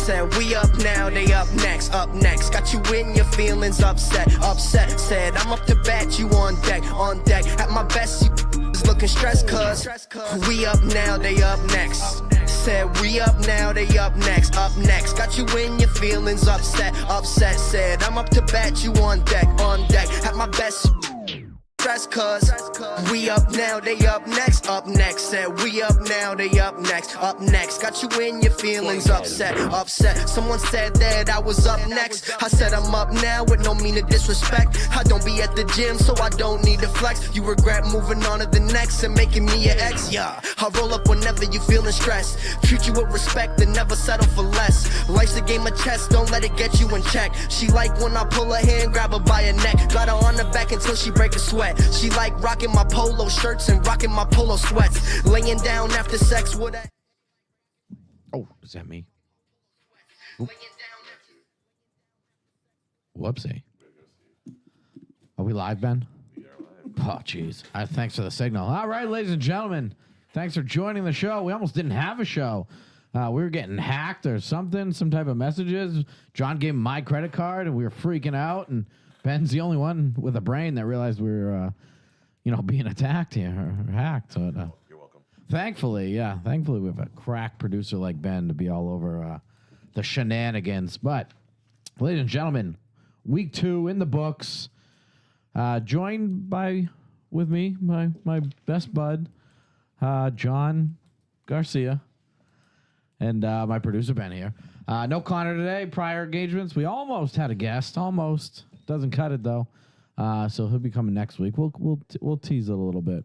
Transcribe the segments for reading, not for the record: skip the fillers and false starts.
Said we up now, they up next, up next. Got you in your feelings, upset, upset. Said I'm up to bat, you on deck, on deck. At my best, you is looking stressed, cuz we up now, they up next. Said we up now, they up next, up next. Got you in your feelings, upset, upset. Said I'm up to bat, you on deck, on deck. At my best, cuz we up now, they up next, up next. Said we up now, they up next, up next. Got you in your feelings, upset, upset. Someone said that I was up next. I said I'm up now with no mean of disrespect. I don't be at the gym, so I don't need to flex. You regret moving on to the next and making me your ex, yeah. I roll up whenever you feeling stressed. Treat you with respect and never settle for less. Life's a game of chess, don't let it get you in check. She like when I pull her hand, grab her by her neck. Got her on the back until she break a sweat. She like rocking my polo shirts and rocking my polo sweats. Laying down after sex with a... Oh, is that me? Oop. Whoopsie. Are we live, Ben? We are live. Oh, jeez. Thanks for the signal. All right, ladies and gentlemen. Thanks for joining the show. We almost didn't have a show. We were getting hacked or something, some type of messages. John gave him my credit card, and we were freaking out, and Ben's the only one with a brain that realized we were, being attacked here or hacked. So, you're welcome. Thankfully we have a crack producer like Ben to be all over the shenanigans. But, ladies and gentlemen, week 2 in the books. Joined with me, my best bud, John Garcia, and my producer Ben here. No Connor today. Prior engagements. We almost had a guest. Almost. Doesn't cut it though, so he'll be coming next week. We'll tease it a little bit,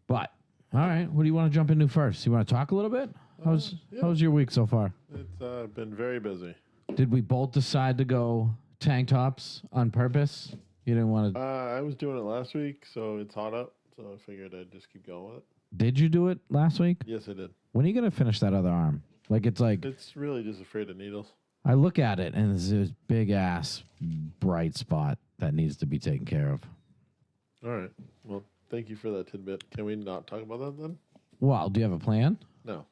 but all right. What do you want to jump into first? You want to talk a little bit? How's your week so far? It's been very busy. Did we both decide to go tank tops on purpose? You didn't want to. I was doing it last week, so it's hot up, so I figured I'd just keep going with it. Did you do it last week? Yes, I did. When are you gonna finish that other arm? It's really just afraid of needles. I look at it, and there's this big-ass bright spot that needs to be taken care of. All right. Well, thank you for that tidbit. Can we not talk about that then? Well, do you have a plan? No.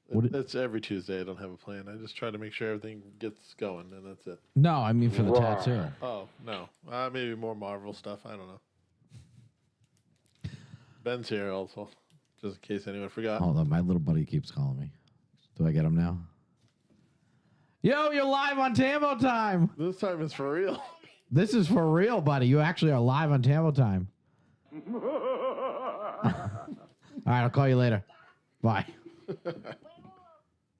What It's every Tuesday. I don't have a plan. I just try to make sure everything gets going, and that's it. No, I mean for the tattoo. Oh, no. Maybe more Marvel stuff. I don't know. Ben's here also, just in case anyone forgot. Hold on. My little buddy keeps calling me. Do I get him now? Yo, you're live on Tambo Time. This time is for real. This is for real, buddy. You actually are live on Tambo Time. All right, I'll call you later. Bye.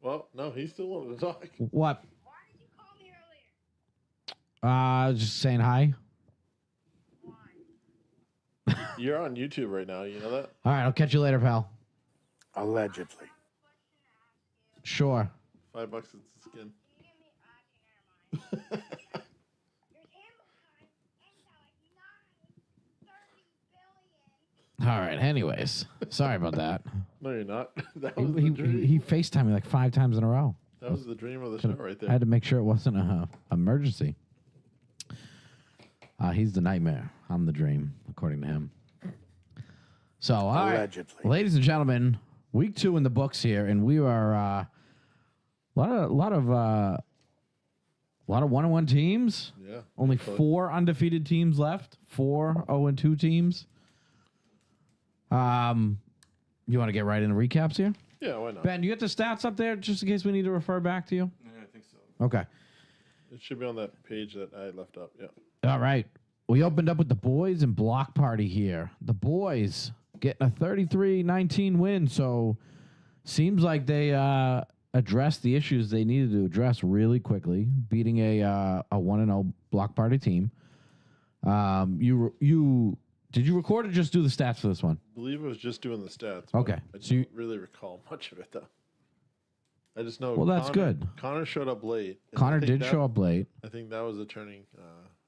Well, no, he still wanted to talk. What? Why did you call me earlier? Just saying hi. Why? You're on YouTube right now. You know that? All right, I'll catch you later, pal. Allegedly. Sure. $5 it's the skin. Your Tambo card ends at like 9:30 billion. All right. Anyways, sorry about that. No, you're not. That was the dream. He FaceTimed me like 5 times in a row. That was the dream of the show right there. I had to make sure it wasn't a emergency. He's the nightmare. I'm the dream, according to him. So, all right, Allegedly. ladies and gentlemen, week 2 in the books here, and we are a lot of 1-1 teams. Yeah. Only 4 undefeated teams left. 4 0-2 teams. You want to get right into recaps here? Yeah, why not? Ben, you get the stats up there just in case we need to refer back to you? Yeah, I think so. Okay. It should be on that page that I left up. Yeah. All right. We opened up with the boys and block party here. The boys getting a 33-19 win, so seems like they addressed the issues they needed to address really quickly, beating a 1-0 block party team. Did you record or just do the stats for this one? I believe I was just doing the stats. Okay. I don't really recall much of it, though. I just know. Well, that's good. Connor showed up late. Connor did show up late. I think that was a turning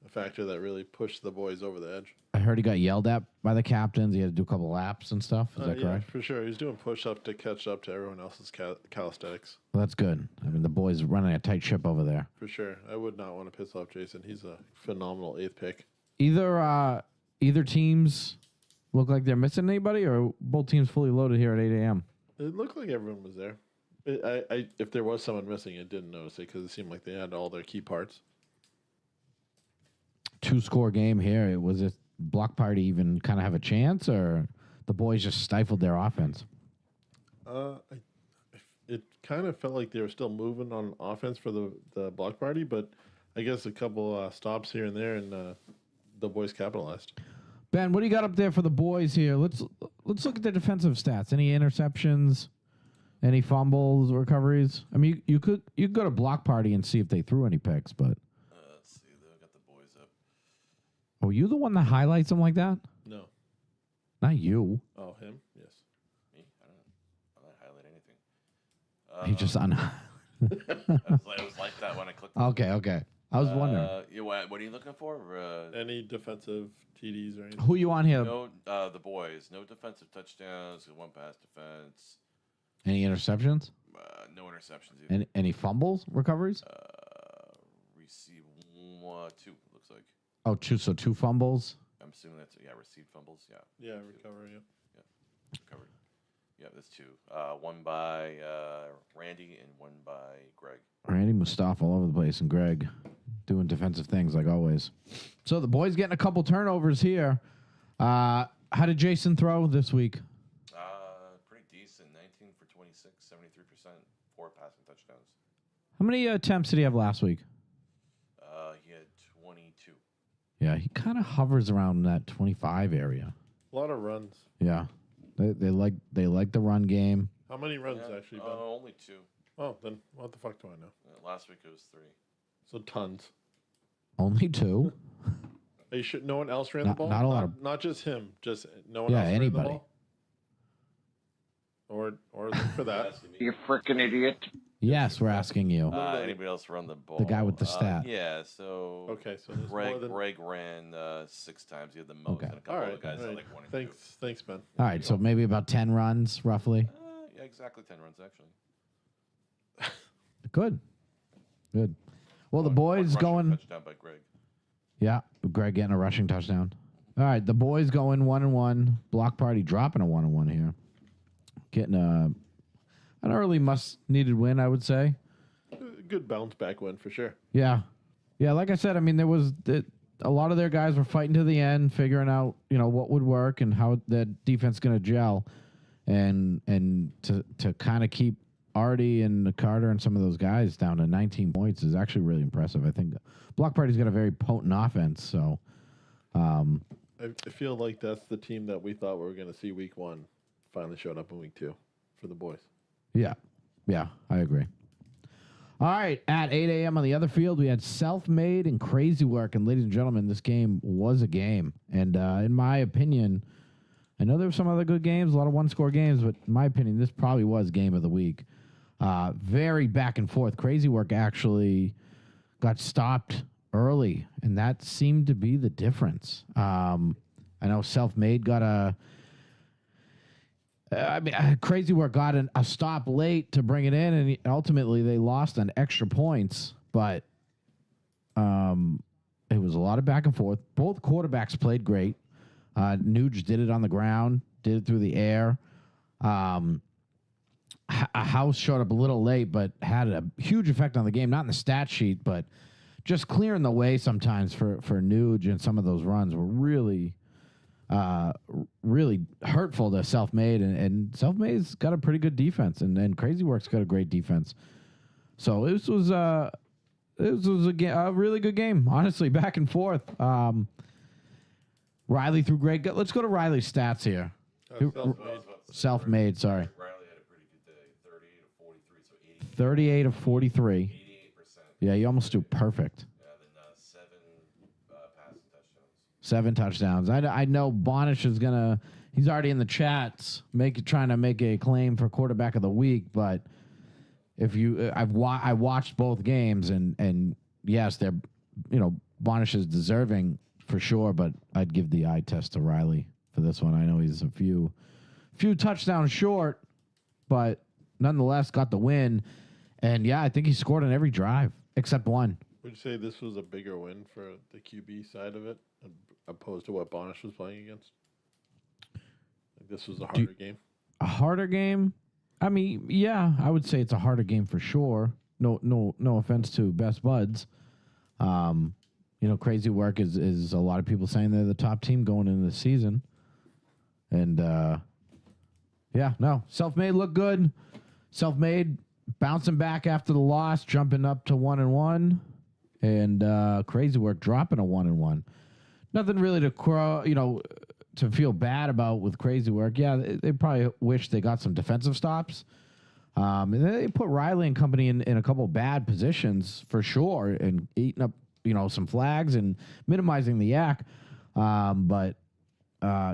factor that really pushed the boys over the edge. I heard he got yelled at by the captains. He had to do a couple laps and stuff. Is that yeah, correct? For sure. He's doing push-ups to catch up to everyone else's calisthenics. Well, that's good. I mean, the boys running a tight ship over there. For sure. I would not want to piss off Jason. He's a phenomenal 8th pick. Either teams look like they're missing anybody, or both teams fully loaded here at 8 a.m.? It looked like everyone was there. If there was someone missing, I didn't notice it because it seemed like they had all their key parts. 2-score game here. Was it Block Party even kind of have a chance, or the boys just stifled their offense? It kind of felt like they were still moving on offense for the Block Party, but I guess a couple stops here and there, and the boys capitalized. Ben, what do you got up there for the boys here? Let's look at the defensive stats. Any interceptions? Any fumbles, recoveries? I mean, you could go to Block Party and see if they threw any picks, but Let's see. They got the boys up. oh, you the one that highlights them like that? No. Not you. Oh, him? Yes. Me? I don't highlight anything. He just on. It was like that when I clicked. Okay. I was wondering What are you looking for? Any defensive TDs or anything? who you on here. No, the boys. No defensive touchdowns. One pass defense. Any interceptions? No interceptions either. Any fumbles, recoveries? Receive 2. Looks like. Oh, so 2 fumbles. I'm assuming that's received fumbles. Yeah, Yeah, recovery. Yeah. covered. Yeah, there's 2. One by Randy and one by Greg. Randy Mustafa all over the place, and Greg doing defensive things like always. So the boys getting a couple turnovers here. How did Jason throw this week? Pretty decent. 19 for 26, 73%, 4 passing touchdowns. How many attempts did he have last week? He had 22. Yeah, he kind of hovers around that 25 area. A lot of runs. Yeah, they like the run game. How many runs actually? Ben? Only 2. Oh, then what the fuck do I know? Last week it was 3. So tons. Only 2. Are you sure no one else ran the ball? Not a lot of. Not just him. Just no one Yeah, else anybody. ran the ball. Or look for that. You freaking idiot. Yes, we're asking you. Anybody else run the ball? The guy with the stat. Yeah, so Okay, so there's more than. Greg ran 6 times. He had the most. Okay. And a couple All of right. guys all had right. like 1 and 2. Thanks, Ben. All right, so maybe about 10 runs, roughly. Yeah, exactly 10 runs actually. Good. Well, the One boys rushing going. touchdown by Greg. Yeah, Greg getting a rushing touchdown. All right, the boys going 1-1. Block Party dropping a 1-1 here. Getting an early must-needed win, I would say. Good bounce back win for sure. Yeah. Like I said, I mean, there was a lot of their guys were fighting to the end, figuring out what would work and how the defense going to gel, and to kind of keep Artie and Carter and some of those guys down to 19 points is actually really impressive. I think Block Party's got a very potent offense, so. I feel like that's the team that we thought we were going to see week 1 finally showed up in week 2 for the boys. Yeah, I agree. All right, at 8 a.m. on the other field, we had Self-Made and Crazy Work. And ladies and gentlemen, this game was a game. And in my opinion, I know there were some other good games, a lot of one-score games, but in my opinion, this probably was game of the week. Very back and forth. Crazy Work actually got stopped early, and that seemed to be the difference. I know Self-Made got Crazy Work got a stop late to bring it in, and ultimately they lost on extra points. But it was a lot of back and forth. Both quarterbacks played great. Nuge did it on the ground, did it through the air. House showed up a little late, but had a huge effect on the game. Not in the stat sheet, but just clearing the way sometimes for Nuge, and some of those runs were really hurtful to Self-Made, and Self-Made's got a pretty good defense, and Crazy Work's got a great defense. So this was a really good game, honestly, back and forth. Riley threw great. Let's go to Riley's stats here. Self-Made, sorry. Riley had a pretty good day. 38 of 43, so 80. 38 of 43. 88%. Yeah, you almost do perfect. Yeah, then 7 passing touchdowns. 7 touchdowns. I know Bonish is he's already in the chats trying to make a claim for quarterback of the week, but if I watched both games, and yes, they're Bonish is deserving for sure, but I'd give the eye test to Riley for this one. I know he's a few touchdowns short, but nonetheless got the win. And yeah, I think he scored on every drive except one. Would you say this was a bigger win for the QB side of it, opposed to what Bonish was playing against? Like this was a harder game. A harder game? I mean, yeah, I would say it's a harder game for sure. No offense to Best Buds. Crazy Work is a lot of people saying they're the top team going into the season. And Self-Made look good. Self-Made bouncing back after the loss, jumping up to 1-1, and Crazy Work dropping a 1-1. Nothing really to feel bad about with Crazy Work. Yeah, they probably wish they got some defensive stops. And they put Riley and company in a couple bad positions for sure, and eating up some flags and minimizing the yak, but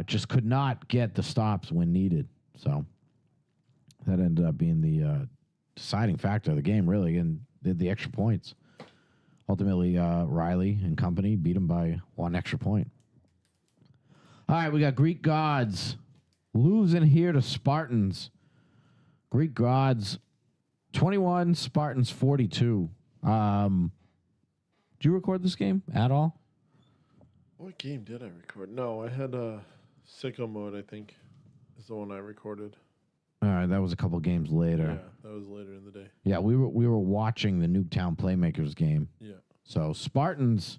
just could not get the stops when needed. So that ended up being the deciding factor of the game, really, and did the extra points. Ultimately, Riley and company beat them by 1 extra point. All right, we got Greek Gods losing here to Spartans. Greek Gods 21, Spartans 42. Did you record this game at all? What game did I record? No, I had Sicko Mode, I think, is the one I recorded. All right, that was a couple games later. Yeah, that was later in the day. Yeah, we were watching the Nuketown Playmakers game. Yeah. So Spartans,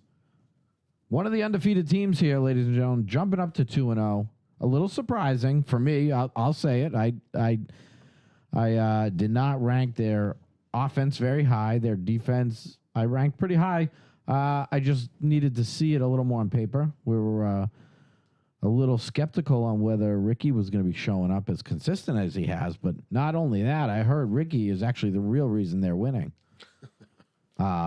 one of the undefeated teams here, ladies and gentlemen, jumping up to 2-0. A little surprising for me. I'll say it. I did not rank their offense very high. Their defense I ranked pretty high. I just needed to see it a little more on paper. We were a little skeptical on whether Ricky was going to be showing up as consistent as he has. But not only that, I heard Ricky is actually the real reason they're winning.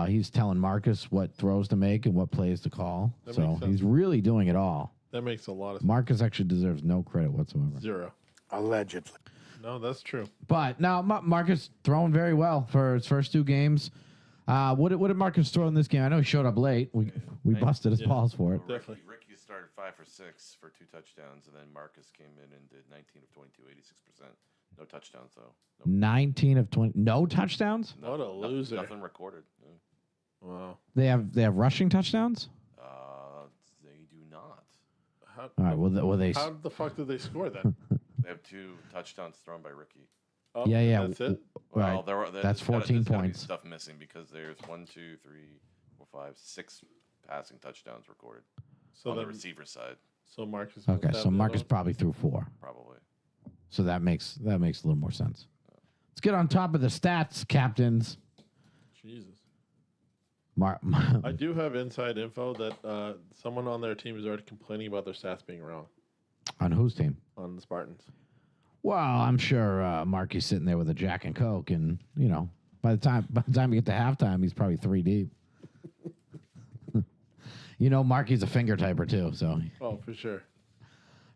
He's telling Marcus what throws to make and what plays to call. So he's really doing it all. That makes a lot of sense. Marcus actually deserves no credit whatsoever. 0. Allegedly. No, that's true. But now Marcus throwing very well for his first 2 games. What did Marcus throw in this game? I know he showed up late. We busted his balls for it. Definitely. Ricky started 5 for 6 for 2 touchdowns, and then Marcus came in and did 19 of 22, 86%. No touchdowns though. 19 of 20. No touchdowns? What a loser. Nothing recorded. No. Wow. They have rushing touchdowns? They do not. How, All right. Well, they. how the fuck did they score then? They have 2 touchdowns thrown by Ricky. Oh, Yeah. That's it? Right. That's 14 points. Stuff missing because there's 1, 2, 3, 4, 5, 6 passing touchdowns recorded So on the then, receiver side, so Marcus. Okay, must so have the Marcus other probably threw 4. probably. So that makes a little more sense. Let's get on top of the stats, captains. one? Jesus. I do have inside info that someone on their team is already complaining about their stats being wrong On whose team? on the Spartans. Well, I'm sure Marky's sitting there with a Jack and Coke, and by the time we get to halftime, he's probably 3 deep. Marky's a finger typer too, so Oh, for sure.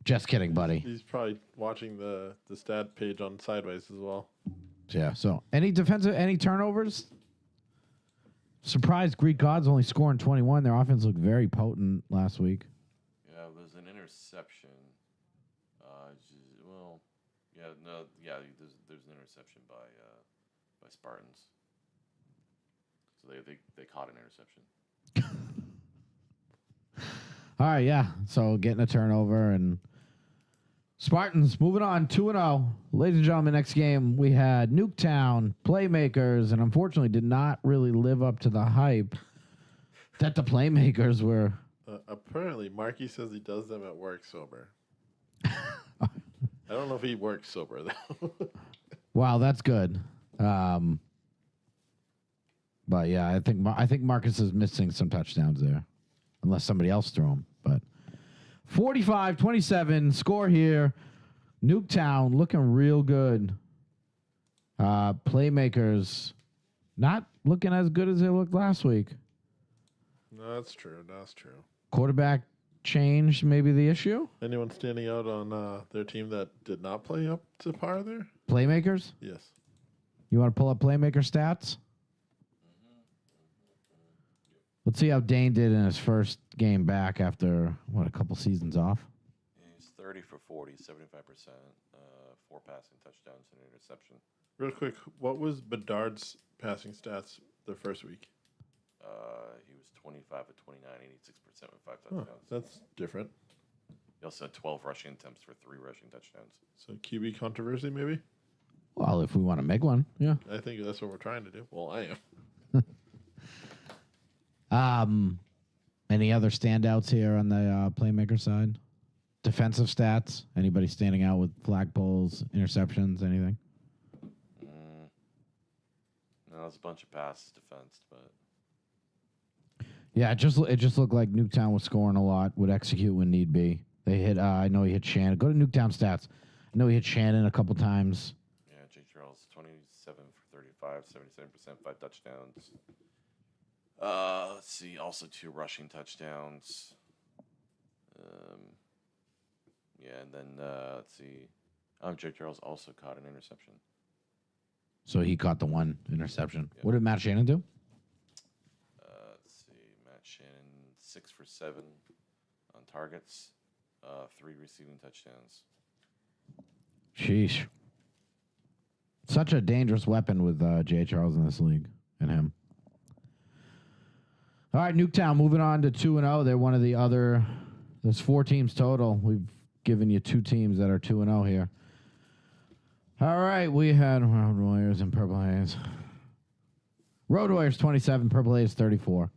just kidding, buddy. He's probably watching the stat page on Sideways as well. Yeah. So any turnovers? Surprised Greek Gods only scoring 21. Their offense looked very potent last week. Yeah, there's an interception. There's an interception by Spartans. So they caught an interception. All right, yeah. So getting a turnover and Spartans moving on 2-0. Ladies and gentlemen, next game we had Nuketown Playmakers, and unfortunately did not really live up to the hype that the Playmakers were. Apparently, Marky says he does them at work sober. I don't know if he works sober though. Wow, that's good. But yeah, I think Marcus is missing some touchdowns there, unless somebody else threw them. But 45-27 score here. Nuketown looking real good. Playmakers not looking as good as they looked last week. No, that's true. That's true. Quarterback change maybe the issue. Anyone standing out on their team that did not play up to par there? Playmakers? Yes. You want to pull up Playmaker stats? Let's see how Dane did in his first game back after, a couple seasons off? He's 30 for 40, 75%, 4 passing touchdowns and an interception. Real quick, what was Bedard's passing stats the first week? He was 25 of 29, 86% with 5 Huh, touchdowns. that's different. He also had 12 rushing attempts for 3 rushing touchdowns. So QB controversy, maybe? Well, if we want to make one, yeah. I think that's what we're trying to do. Well, I am. Any other standouts here on the playmaker side? Defensive stats? Anybody standing out with flagpoles, interceptions, anything? No, it's a bunch of passes defense, but Yeah, it just looked like Nuketown was scoring a lot, would execute when need be. They hit. I know he hit Shannon. Go to Nuketown stats. I know he hit Shannon a couple times. yeah, Jake Charles 27 for 35, 77%, 5 touchdowns. Let's see, also 2 rushing touchdowns. Yeah, and then let's see. Jake Charles also caught an interception. So he caught the one interception. Yeah. What did Matt Shannon do? Let's see, Matt Shannon 6 for 7 on targets, 3 receiving touchdowns. Sheesh. Such a dangerous weapon with Jay Charles in this league and him. All right, Nuketown moving on to 2-0. They're one of the other. There's 4 teams total. We've given you 2 teams that are 2-0 here. All right, we had Road Warriors and Purple Haze. Road Warriors 27, Purple Haze 34.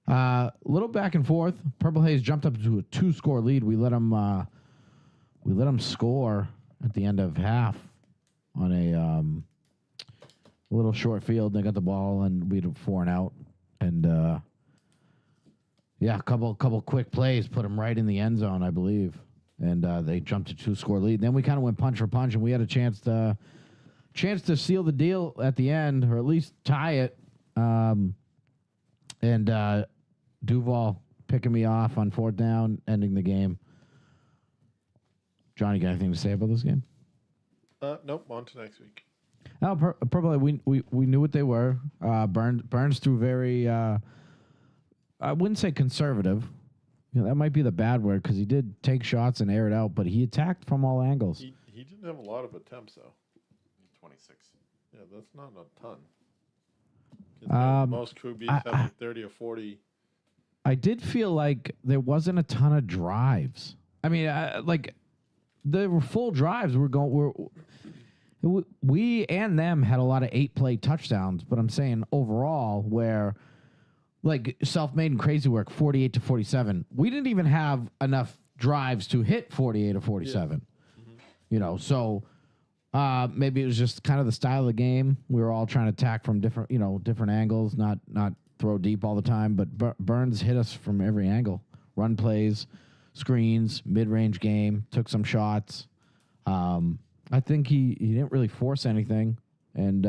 A little back and forth. Purple Haze jumped up to a 2-score lead. We let them score at the end of half on a little short field. They got the ball and we had a 4-and-out. And yeah, a couple quick plays put them right in the end zone, I believe. And they jumped to 2-score lead. Then we kind of went punch for punch, and we had a chance to seal the deal at the end, or at least tie it. And Duval picking me off on 4th down, ending the game. Johnny, got anything to say about this game? Nope. On to next week. Oh, probably we knew what they were. Burns threw very. I wouldn't say conservative. You know, that might be the bad word because he did take shots and air it out, but he attacked from all angles. He didn't have a lot of attempts though. 26. Yeah, that's not a ton. Most QBs have like 30 or 40. I did feel like there wasn't a ton of drives. I mean, like there were full drives. We and them had a lot of 8-play touchdowns, but I'm saying overall, where like self-made and crazy work, 48 to 47. We didn't even have enough drives to hit 48 or 47. Yeah. Mm-hmm. You know, so maybe it was just kind of the style of the game. We were all trying to attack from different angles, not throw deep all the time. But Burns hit us from every angle. Run plays, screens, mid-range game, took some shots. I think he didn't really force anything, and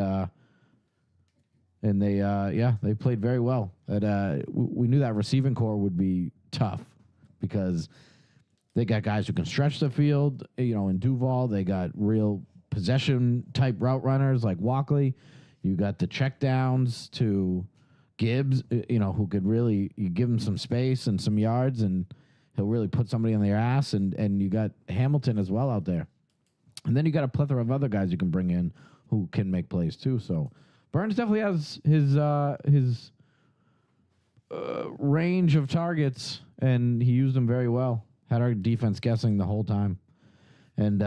they played very well. We knew that receiving core would be tough because they got guys who can stretch the field. You know, in Duval, they got real possession type route runners like Walkley. You got the check downs to Gibbs, who could really, you give him some space and some yards, and he'll really put somebody on their ass. And you got Hamilton as well out there. And then you got a plethora of other guys you can bring in who can make plays too. So Burns definitely has his range of targets, and he used them very well. Had our defense guessing the whole time, and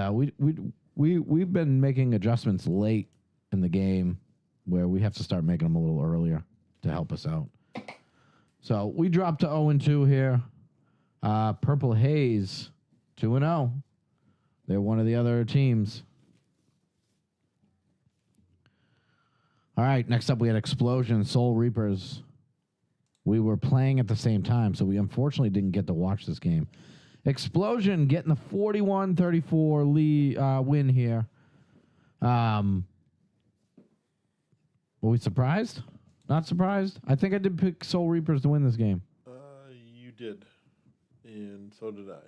we've been making adjustments late in the game where we have to start making them a little earlier to help us out. So we dropped to 0-2 here. Purple Haze 2-0. They're one of the other teams. All right, next up we had Explosion, Soul Reapers. We were playing at the same time, so we unfortunately didn't get to watch this game. Explosion getting the 41-34 win here. Were we surprised? Not surprised? I think I did pick Soul Reapers to win this game. You did, and so did I.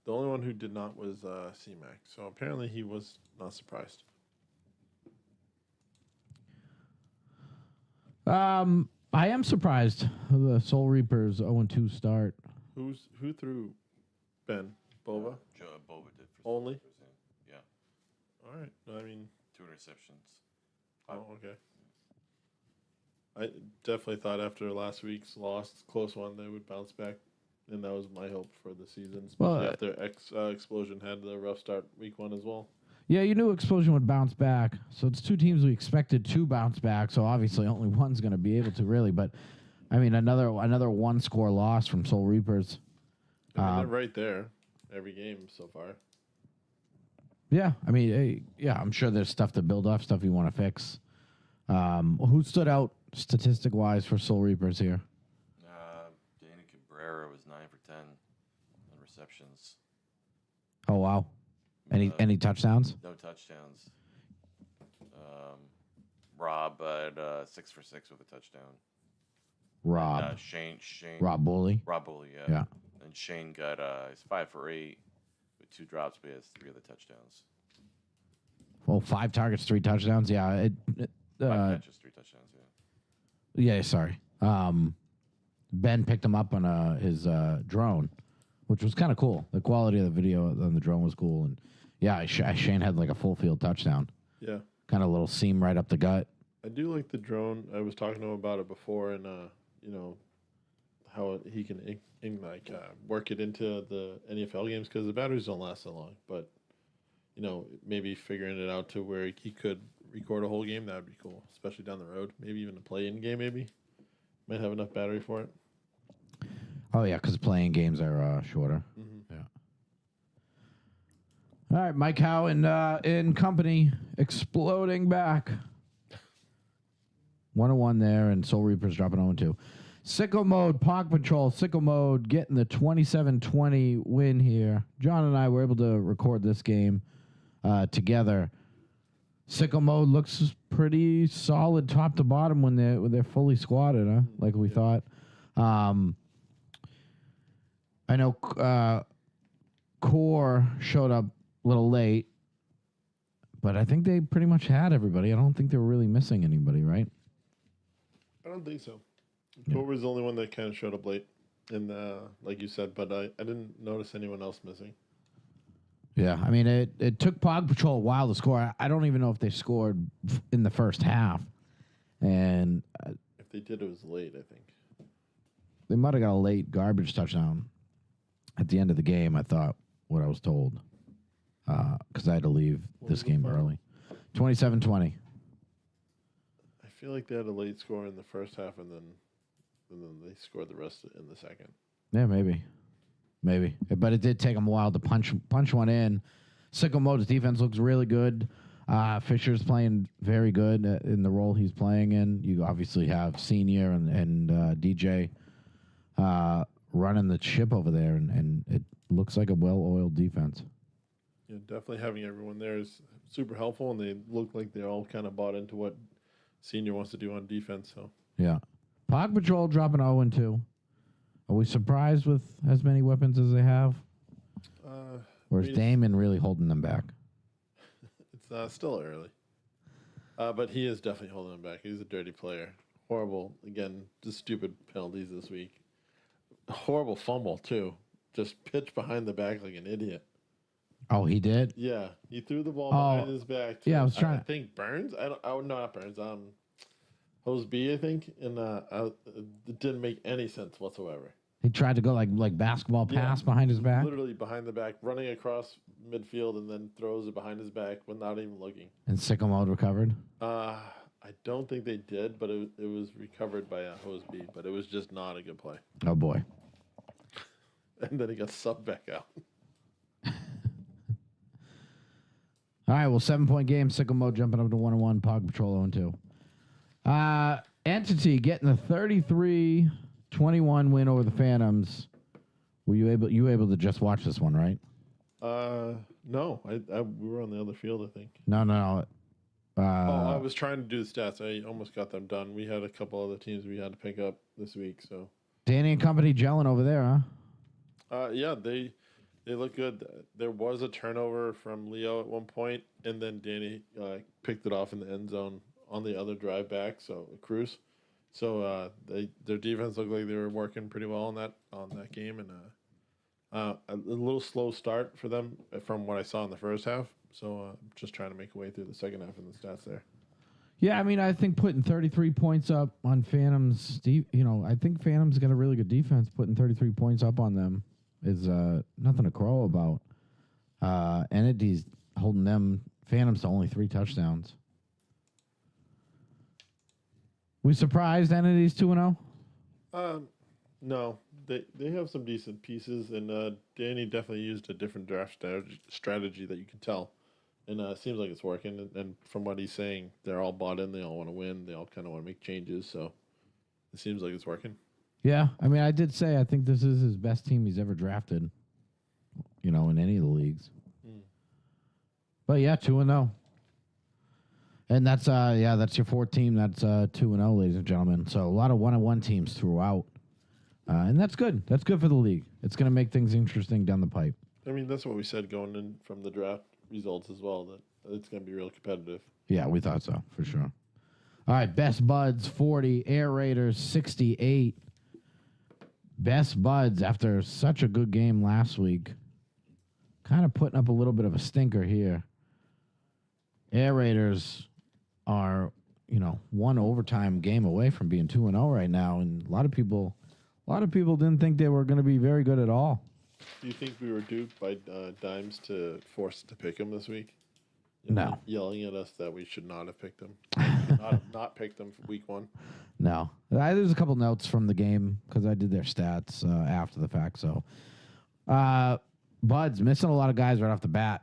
The only one who did not was C-Mac, so apparently he was not surprised. I am surprised. The Soul Reapers 0-2 start. Who threw Ben? Bova? Bova did. For Only? Yeah. All right. I mean... 2 interceptions. Oh, okay. I definitely thought after last week's loss, close one, they would bounce back. And that was my hope for the season, especially after Explosion had the rough start week 1 as well. Yeah, you knew Explosion would bounce back. So it's two teams we expected to bounce back. So obviously only one's going to be able to really. But, I mean, another one-score loss from Soul Reapers. I mean, they're right there every game so far. Yeah, I mean, yeah, I'm sure there's stuff to build off, stuff you want to fix. Who stood out statistic-wise for Soul Reapers here? Danny Cabrera was 9 for 10 on receptions. Oh, wow. Any touchdowns? No touchdowns. Rob had 6 for 6 with a touchdown. Rob. And, Shane. Rob Bully. Rob Bully, yeah. Yeah. And Shane got he's 5 for 8 with 2 drops, but he has 3 other touchdowns. Well, 5 targets, 3 touchdowns. Yeah. 5 catches, 3 touchdowns. Yeah. Yeah, sorry. Ben picked him up on his drone, which was kind of cool. The quality of the video on the drone was cool. And yeah, Shane had like a full field touchdown. Yeah. Kind of a little seam right up the gut. I do like the drone. I was talking to him about it before, and how he can work it into the NEFL games because the batteries don't last so long. But maybe figuring it out to where he could record a whole game, that would be cool, especially down the road. Maybe even a play-in game. Maybe might have enough battery for it. Oh yeah, because playing games are shorter. Mm-hmm. Yeah. All right, Mike Howe and company exploding back. 1-1 there, and Soul Reapers dropping 0-2. Sicko Mode, Pog Patrol, Sicko Mode getting the 27-20 win here. John and I were able to record this game together. Sicko Mode looks pretty solid top to bottom when they're fully squatted, huh? Like we thought. I know Core showed up a little late, but I think they pretty much had everybody. I don't think they were really missing anybody, right? I don't think so. Core was the only one that kind of showed up late, and like you said, but I didn't notice anyone else missing. Yeah, I mean, it took Pog Patrol a while to score. I don't even know if they scored in the first half. And if they did, it was late, I think. They might have got a late garbage touchdown at the end of the game, I thought, what I was told. Because I had to leave this game early. 27-20. I feel like they had a late score in the first half, and then they scored the rest in the second. Yeah, maybe. But it did take them a while to punch one in. Sicko Mode's defense looks really good. Fisher's playing very good in the role he's playing in. You obviously have Senior and DJ running the ship over there, and it looks like a well-oiled defense. Yeah, definitely having everyone there is super helpful, and they look like they all kind of bought into what Senior wants to do on defense. So yeah. Pog Patrol dropping 0-2. Are we surprised with as many weapons as they have? Or is Damon really holding them back? It's still early. But he is definitely holding them back. He's a dirty player. Horrible. Again, just stupid penalties this week. Horrible fumble, too. Just pitched behind the back like an idiot. Oh, he did? Yeah. He threw the ball behind his back. Yeah, I was trying I think Burns? Not Burns. Hose B, I think. And it didn't make any sense whatsoever. He tried to go like basketball pass behind his back? Literally behind the back, running across midfield, and then throws it behind his back without even looking. And Sicko Mode recovered? I don't think they did, but it was recovered by a Hose B, but it was just not a good play. Oh, boy. And then he got subbed back out. All right, well, 7-point game. Sicko Mode jumping up to 1-1. Pog Patrol 0-2. Entity getting the 33-21 win over the Phantoms. Were you able to just watch this one, right? No. We were on the other field, I think. No. I was trying to do the stats. I almost got them done. We had a couple other teams we had to pick up this week, so. Danny and company gelling over there, huh? Yeah, they look good. There was a turnover from Leo at one point, and then Danny picked it off in the end zone on the other drive back, so Cruz. So their defense looked like they were working pretty well on that game, and a little slow start for them from what I saw in the first half. So just trying to make a way through the second half in the stats there. Yeah, I mean, I think putting 33 points up on Phantoms, I think Phantoms got a really good defense. Putting 33 points up on them is nothing to crow about. Entity's holding them Phantoms to only 3 touchdowns. We surprised any of these 2-0? No, they have some decent pieces, and Danny definitely used a different draft strategy that you can tell, and it seems like it's working. And from what he's saying, they're all bought in. They all want to win. They all kind of want to make changes. So it seems like it's working. Yeah, I mean, I did say I think this is his best team he's ever drafted, in any of the leagues. But yeah, 2-0. And that's that's your 4th team. That's 2-0, ladies and gentlemen. So a lot of 1-1 teams throughout. And that's good. That's good for the league. It's going to make things interesting down the pipe. I mean, that's what we said going in from the draft results as well, that it's going to be real competitive. Yeah, we thought so, for sure. All right, Best Buds, 40. Air Raiders, 68. Best Buds, after such a good game last week, kind of putting up a little bit of a stinker here. Air Raiders are, one overtime game away from being 2-0 right now, and a lot of people didn't think they were going to be very good at all. Do you think we were duped by Dimes to force to pick him this week? No. Yelling at us that we should not have picked him. not picked them for week 1. No. There's a couple notes from the game because I did their stats after the fact. So, Buds missing a lot of guys right off the bat.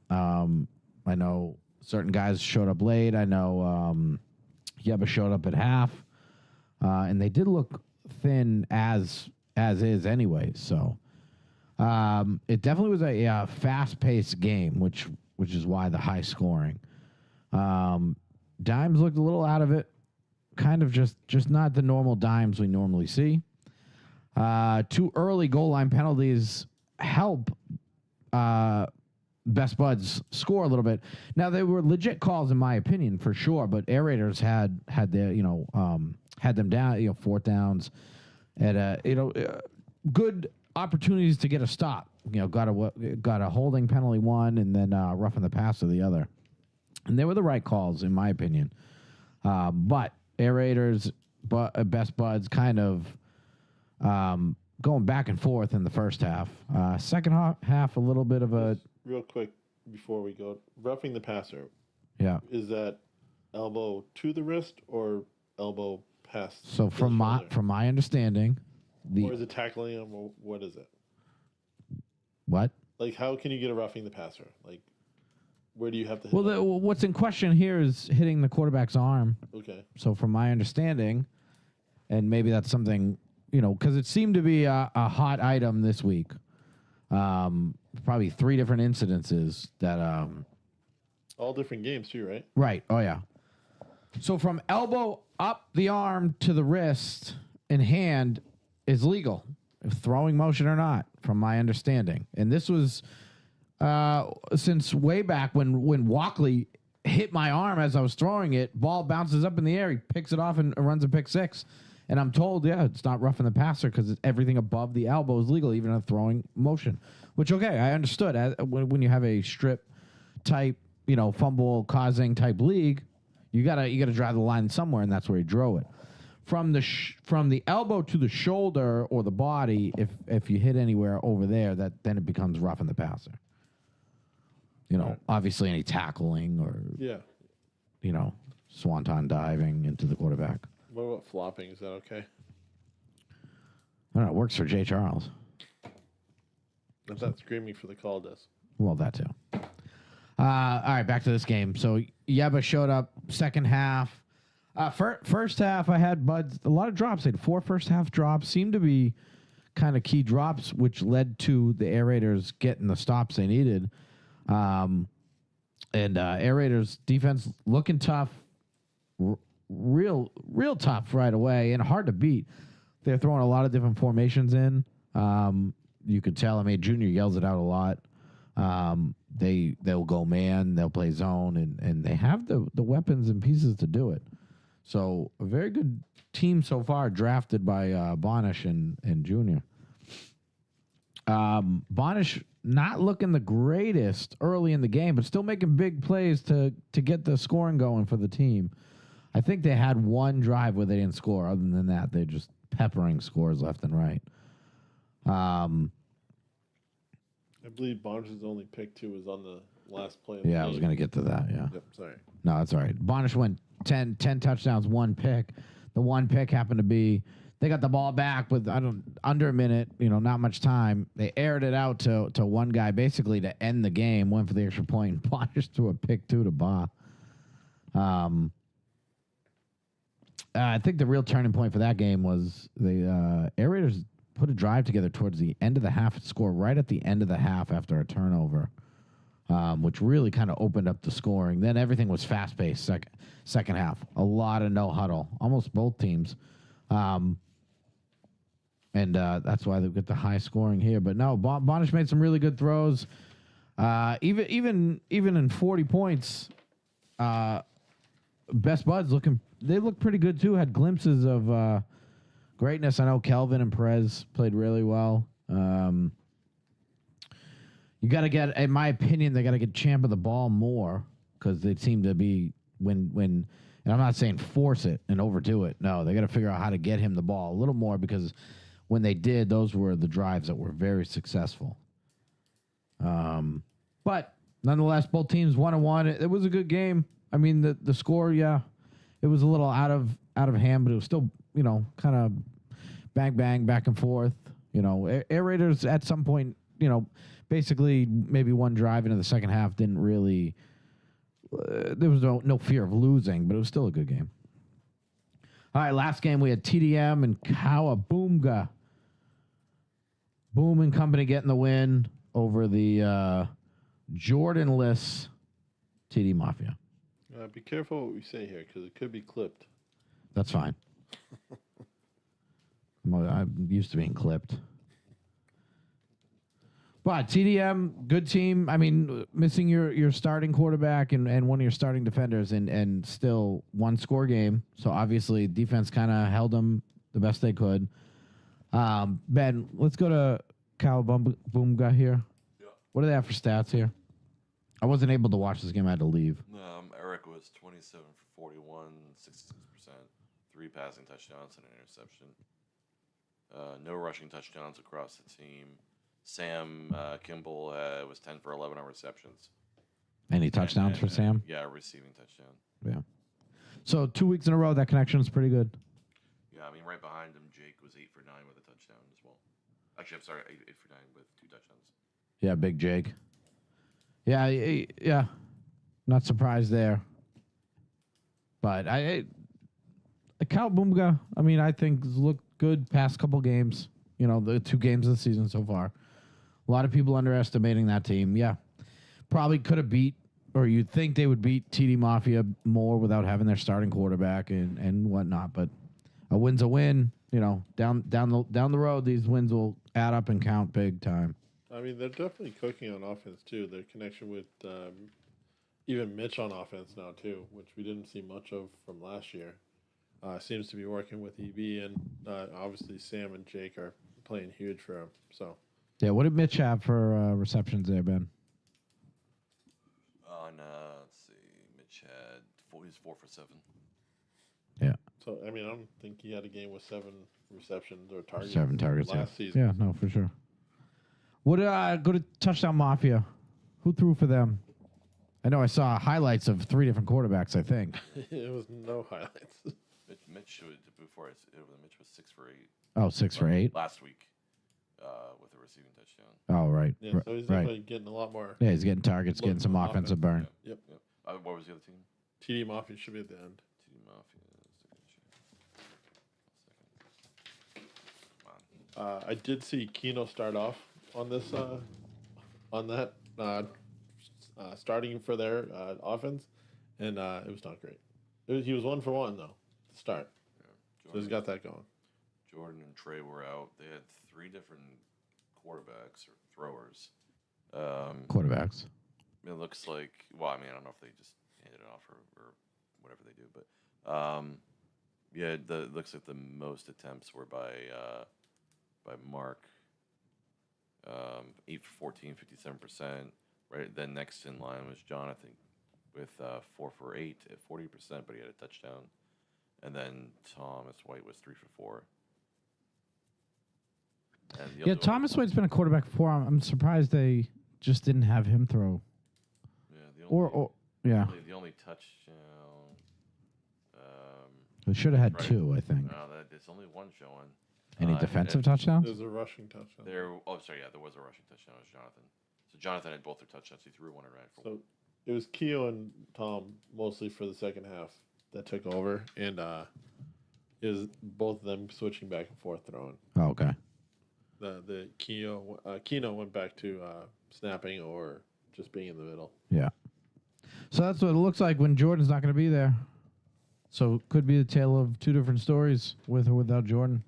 I know certain guys showed up late. I know Yeba showed up at half. And they did look thin as is anyway. So, it definitely was a fast-paced game, which is why the high scoring. Dimes looked a little out of it, kind of just not the normal Dimes we normally see. 2 early goal line penalties help Best Buds score a little bit. Now they were legit calls in my opinion for sure, but Air Raiders had their had them down 4th downs at good opportunities to get a stop. Got a holding penalty one, and then roughing the passer the other, and they were the right calls in my opinion. But Air Raiders, Best Buds, kind of going back and forth in the first half. Second half, a little bit of a real quick before we go, roughing the passer. Yeah, is that elbow to the wrist or elbow past? So from my understanding, or is it tackling him? Or what is it? What? Like, how can you get a roughing the passer? Like, where do you have to hit? Well, what's in question here is hitting the quarterback's arm. Okay. So from my understanding, and maybe that's something, because it seemed to be a hot item this week. Probably 3 different incidences that... all different games too, right? Right. Oh, yeah. So from elbow up the arm to the wrist and hand is legal, if throwing motion or not, from my understanding. And this was since way back when Walkley hit my arm as I was throwing it, ball bounces up in the air, he picks it off and runs a pick 6. And I'm told, it's not roughing the passer because everything above the elbow is legal, even a throwing motion. Which, okay, I understood. When you have a strip type, fumble causing type league, you gotta drive the line somewhere, and that's where you draw it. From the elbow to the shoulder or the body, if you hit anywhere over there, then it becomes roughing the passer. Obviously any tackling or swanton diving into the quarterback. What about flopping? Is that okay? I don't know. It works for Jay Charles. If that screaming for the call does. Well, that too. All right, back to this game. So Yeba showed up second half. First half, I had Buds, a lot of drops. I had 4 first half drops. Seemed to be kind of key drops, which led to the Air Raiders getting the stops they needed. And Air Raiders defense looking tough, real tough right away, and hard to beat. They're throwing a lot of different formations in. You could tell. I mean, Junior yells it out a lot. They'll go man, they'll play zone, and they have the weapons and pieces to do it. So a very good team so far, drafted by Bonish and Junior. Bonish not looking the greatest early in the game, but still making big plays to get the scoring going for the team. I think they had one drive where they didn't score. Other than that, they're just peppering scores left and right. I believe Bonish's only pick too was on last play. Of the Yeah, I was game. going to get to that. Yeah. Yep. Sorry. No, that's all right. Bonish went 10 touchdowns, 1 pick. The 1 pick happened to be they got the ball back with under a minute, not much time. They aired it out to one guy basically to end the game, went for the extra point, and Bonish threw a pick to Ba. I think the real turning point for that game was the Air Raiders put a drive together towards the end of the half, score right at the end of the half after a turnover. Which really kind of opened up the scoring. Then everything was fast-paced second half. A lot of no huddle, almost both teams. And that's why they get the high scoring here. But no, Bonish made some really good throws. Even in 40 points, Best Buds they look pretty good too. Had glimpses of greatness. I know Kelvin and Perez played really well. You got to get, in my opinion, they got to get Champ of the ball more because they seem to be when. And I'm not saying force it and overdo it. No, they got to figure out how to get him the ball a little more because when they did, those were the drives that were very successful. But nonetheless, both teams 1-1. It was a good game. I mean, the score, yeah, it was a little out of hand, but it was still kind of bang back and forth. Air Raiders at some point, basically maybe one drive into the second half didn't really there was no fear of losing, but it was still a good game. All right, last game we had TDM and Cowabunga. Boom and company getting the win over the Jordanless TD Mafia. Be careful what we say here because it could be clipped. That's fine. I'm used to being clipped. But TDM, good team. I mean, missing your starting quarterback and one of your starting defenders and still one score game. So obviously defense kind of held them the best they could. Ben, let's go to Cowabunga here. Yeah. What do they have for stats here? I wasn't able to watch this game. I had to leave. Eric was 27 for 41, 66%, 3 passing touchdowns and an interception. No rushing touchdowns across the team. Sam Kimball was 10 for 11 on receptions. Any touchdowns for Sam? Yeah, receiving touchdown. Yeah. So 2 weeks in a row, that connection is pretty good. Yeah, I mean, right behind him, Jake was 8 for 9 with a touchdown as well. Actually, I'm sorry, 8 for 9 with 2 touchdowns. Yeah, big Jake. Yeah. Not surprised there. But Cowabunga, I mean, I think has looked good past couple games. The 2 games of the season so far. A lot of people underestimating that team. Yeah. Probably could have beat, or you'd think they would beat TD Mafia more without having their starting quarterback and whatnot. But a win's a win. Down the road, these wins will add up and count big time. I mean, they're definitely cooking on offense, too. Their connection with even Mitch on offense now, too, which we didn't see much of from last year. Seems to be working with EB, and obviously Sam and Jake are playing huge for him. So, yeah, what did Mitch have for receptions there, Ben? Let's see, Mitch had 4 for 7. Yeah. So I mean, I don't think he had a game with 7 receptions or targets. 7 targets last season. Yeah, no, for sure. What did go to Touchdown Mafia? Who threw for them? I know I saw highlights of 3 different quarterbacks, I think. It was no highlights. Mitch Mitch was 6 for 8. Oh, 6 for 8? Last week with a receiving touchdown. Oh, right. Yeah, so he's definitely getting a lot more. Yeah, he's getting targets, getting some Offense. offensive burn. Yep. What was the other team? TD Mafia should be at the end. TD Mafia. I did see Keno start off on this on that starting for their offense, and it was not great. He was 1 for 1 though to start, so he's got that going. Jordan and Trey were out. They had 3 different quarterbacks or throwers. Quarterbacks. It looks like. Well, I mean, I don't know if they just handed it off or whatever they do, but yeah, it looks like the most attempts were by Mark. 8 for 14, 57%. Right then, next in line was Jonathan with 4 for 8 at 40%, but he had a touchdown. And then Thomas White was 3 for 4. And Yeah, Thomas White's been a quarterback before. I'm surprised they just didn't have him throw. Yeah, The only touchdown. we should have had Right. 2, I think. No, there's only one showing. Any Uh, defensive and touchdowns? There's a rushing touchdown. There was a rushing touchdown. It was Jonathan. So Jonathan had both their touchdowns. He threw one and ran for one. So it was Keo and Tom mostly for the second half that took over, and it was both of them switching back and forth throwing. Oh, okay. The Keno went back to snapping or just being in the middle. Yeah. So that's what it looks like when Jordan's not going to be there. So it could be the tale of 2 different stories with or without Jordan.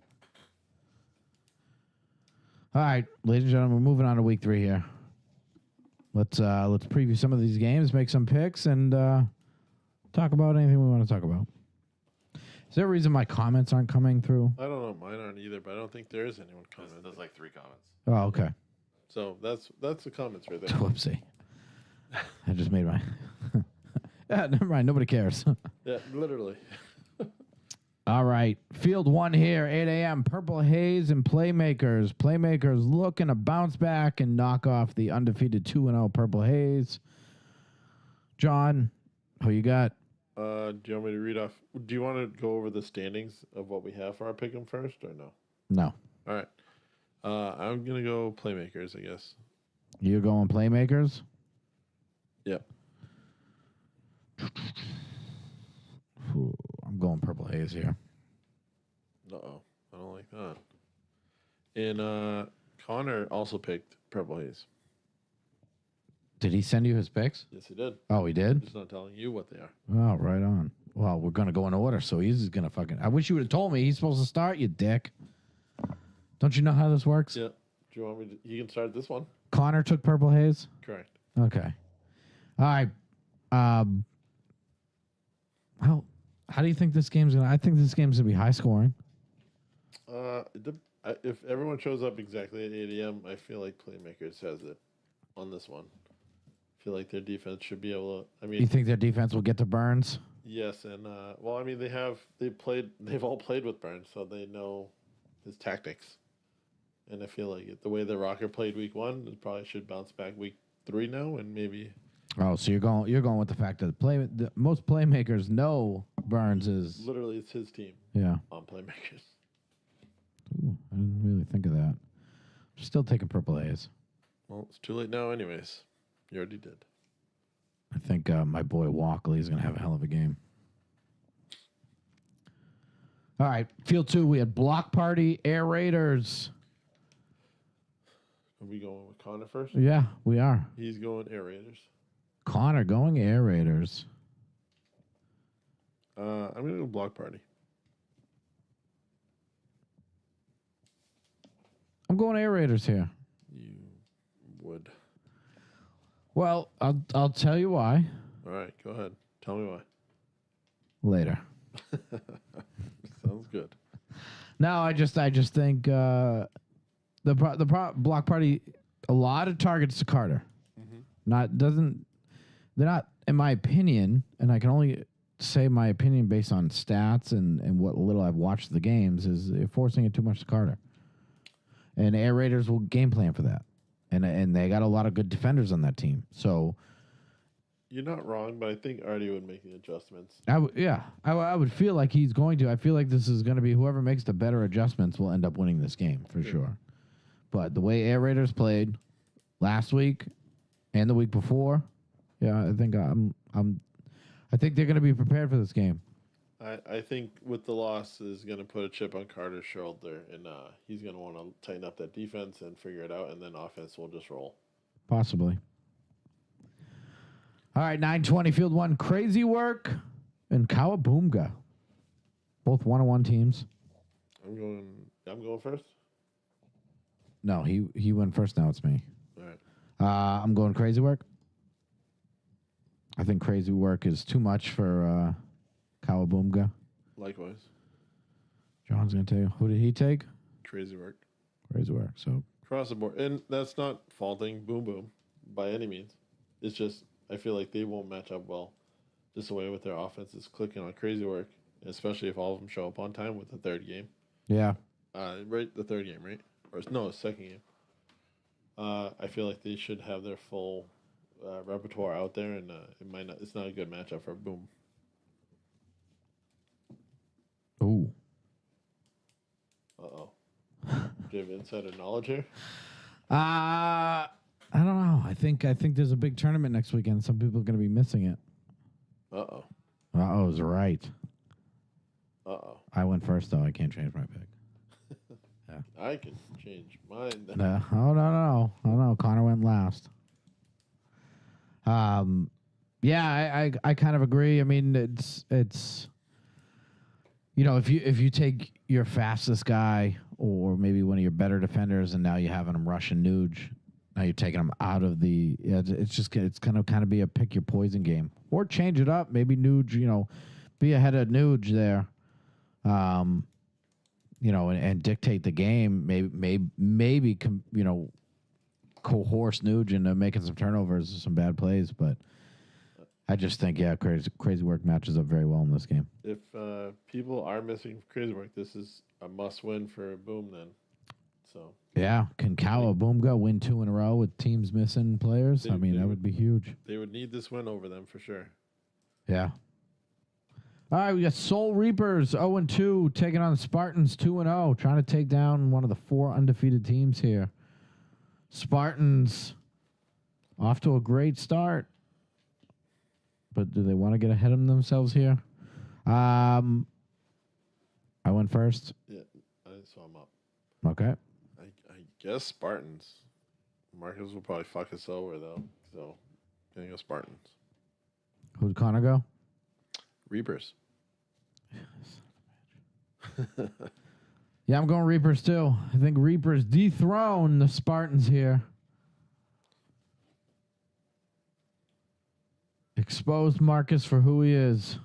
All right, ladies and gentlemen, we're moving on to week 3 here. Let's preview some of these games, make some picks, and talk about anything we want to talk about. Is there a reason my comments aren't coming through? I don't know, mine aren't either, but I don't think there is anyone commenting. There's like 3 comments. Oh, okay. So that's the comments right there. Whoopsie. I just made my... Yeah, never mind. Nobody cares. Yeah, literally. All right. Field 1 here, 8 a.m. Purple Haze and Playmakers. Playmakers looking to bounce back and knock off the undefeated 2-0 Purple Haze. John, who you got? Do you want me to read off? Do you want to go over the standings of what we have for our pick'em first, or no? No. All right. I'm gonna go Playmakers, I guess. You're going Playmakers? Yep. Ooh, I'm going Purple Haze here. Uh-oh. I don't like that. And Connor also picked Purple Haze. Did he send you his picks? Yes, he did. Oh, he did? He's not telling you what they are. Oh, right on. Well, we're going to go in order, so he's going to fucking... I wish you would have told me he's supposed to start, you dick. Don't you know how this works? Yeah. Do you want me to... You can start this one. Connor took Purple Haze? Correct. Okay. All right. How do you think this game's going to... I think this game's going to be high scoring. If everyone shows up exactly at 8 a.m., I feel like Playmakers has it on this one. I feel like their defense should be able to... I mean... You think their defense will get to Burns? Yes, and well, I mean they've all played with Burns, so they know his tactics. And I feel like the way the Rocker played week 1, it probably should bounce back week 3 now, and maybe. Oh, so you're going with the fact that most playmakers know Burns is Literally, it's his team. Yeah. On Playmakers. Ooh, I didn't really think of that. Still taking Purple Haze. Well, it's too late now, anyways. You already did. I think my boy Walkley is going to have a hell of a game. All right, field 2, we had Block Party, Air Raiders. Are we going with Connor first? Yeah, we are. He's going Air Raiders. Connor going Air Raiders. I'm going to go Block Party. I'm going Air Raiders here. You would. Well, I'll tell you why All right, go ahead. Tell me why. later. Sounds good. No, I just think the Block Party, a lot of targets to Carter. They're not, in my opinion, and I can only say my opinion based on stats and what little I've watched the games, is they're forcing it too much to Carter. And Air Raiders will game plan for that. And they got a lot of good defenders on that team. So You're not wrong, but I think Artie would make the adjustments. I would feel like he's going to. I feel like this is going to be whoever makes the better adjustments will end up winning this game for sure. But the way Air Raiders played last week and the week before, yeah, I think I think they're going to be prepared for this game. I think with the loss is going to put a chip on Carter's shoulder, and he's going to want to tighten up that defense and figure it out, and then offense will just roll. Possibly. All right, 9:20 field 1, Crazy Work and Kawaboomga. Both 1-1 teams. I'm going first. No, he went first. Now it's me. All right. I'm going Crazy Work. I think Crazy Work is too much for Kawaboomga. Likewise. John's going to tell you. Who did he take? Crazy Work. Crazy Work. So Across the board. And that's not faulting Boom Boom by any means. It's just I feel like they won't match up well. Just the way with their offense is clicking on Crazy Work, especially if all of them show up on time with the third game. yeah. Right, the third game, right? Or no, second game. I feel like they should have their full repertoire out there, and it might not. It's not a good matchup for Boom. Ooh. Uh-oh. Do you have insider knowledge here? I don't know. I think there's a big tournament next weekend. Some people are going to be missing it. Uh-oh. Uh-oh's right. Uh-oh. I went first, though. I can't change my pick. I can change mine. No. Oh, no. Connor went last. Yeah, I kind of agree. I mean, it's if you take your fastest guy or maybe one of your better defenders and now you're having him rushing Nuge, now you're taking him out of the. It's kind of be a pick your poison game or change it up. Maybe Nuge, be ahead of Nuge there. And dictate the game. Maybe coerce Nuge into making some turnovers or some bad plays. But I just think, crazy work matches up very well in this game. If people are missing crazy work, this is a must-win for Boom then. So yeah, can Cowabunga win 2 in a row with teams missing players? That would be huge. They would need this win over them for sure. Yeah. All right, we got Soul Reapers 0-2 taking on the Spartans 2-0, trying to take down one of the 4 undefeated teams here. Spartans off to a great start, but do they want to get ahead of themselves here? I went first. Yeah, so I'm up. Okay. I guess Spartans. Marcus will probably fuck us over though, so gonna go Spartans. Who'd Connor go? Reapers. Yeah, I'm going Reapers too. I think Reapers dethrone the Spartans here. Exposed Marcus for who he is.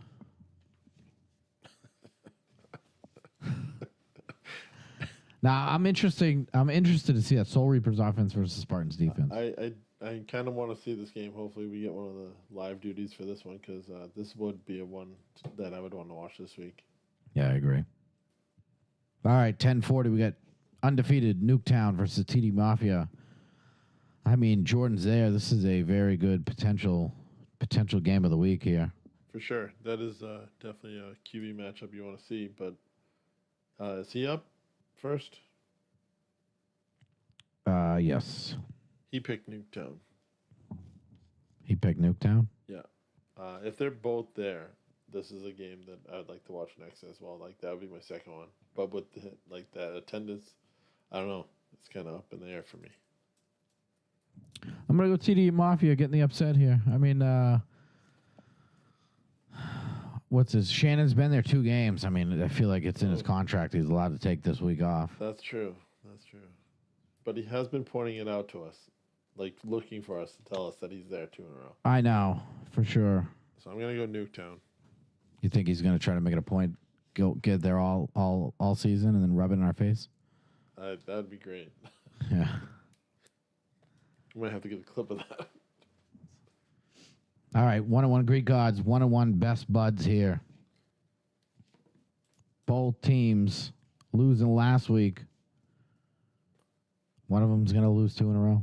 Now I'm interested to see that Soul Reapers offense versus Spartans defense. I kind of want to see this game. Hopefully, we get one of the live duties for this one because this would be a one that I would want to watch this week. Yeah, I agree. All right, 10:40. We got undefeated Nuketown versus TD Mafia. I mean, Jordan's there. This is a very good potential game of the week here. For sure, that is definitely a QB matchup you want to see. But is he up first? Yes. He picked Nuketown. He picked Nuketown? Yeah. If they're both there, this is a game that I would like to watch next as well. Like, that would be my second one. But with that attendance, I don't know. It's kind of up in the air for me. I'm going to go TD Mafia getting the upset here. I mean, what's his? Shannon's been there 2 games. I mean, I feel like it's in his contract. He's allowed to take this week off. That's true. But he has been pointing it out to us. Like, looking for us to tell us that he's there 2 in a row. I know, for sure. So I'm going to go Nuketown. You think he's going to try to make it a point, go get there all season and then rub it in our face? That'd be great. Yeah. We might have to get a clip of that. All right, 1-1 Greek Gods, 1-1 Best Buds here. Both teams losing last week. One of them's going to lose 2 in a row.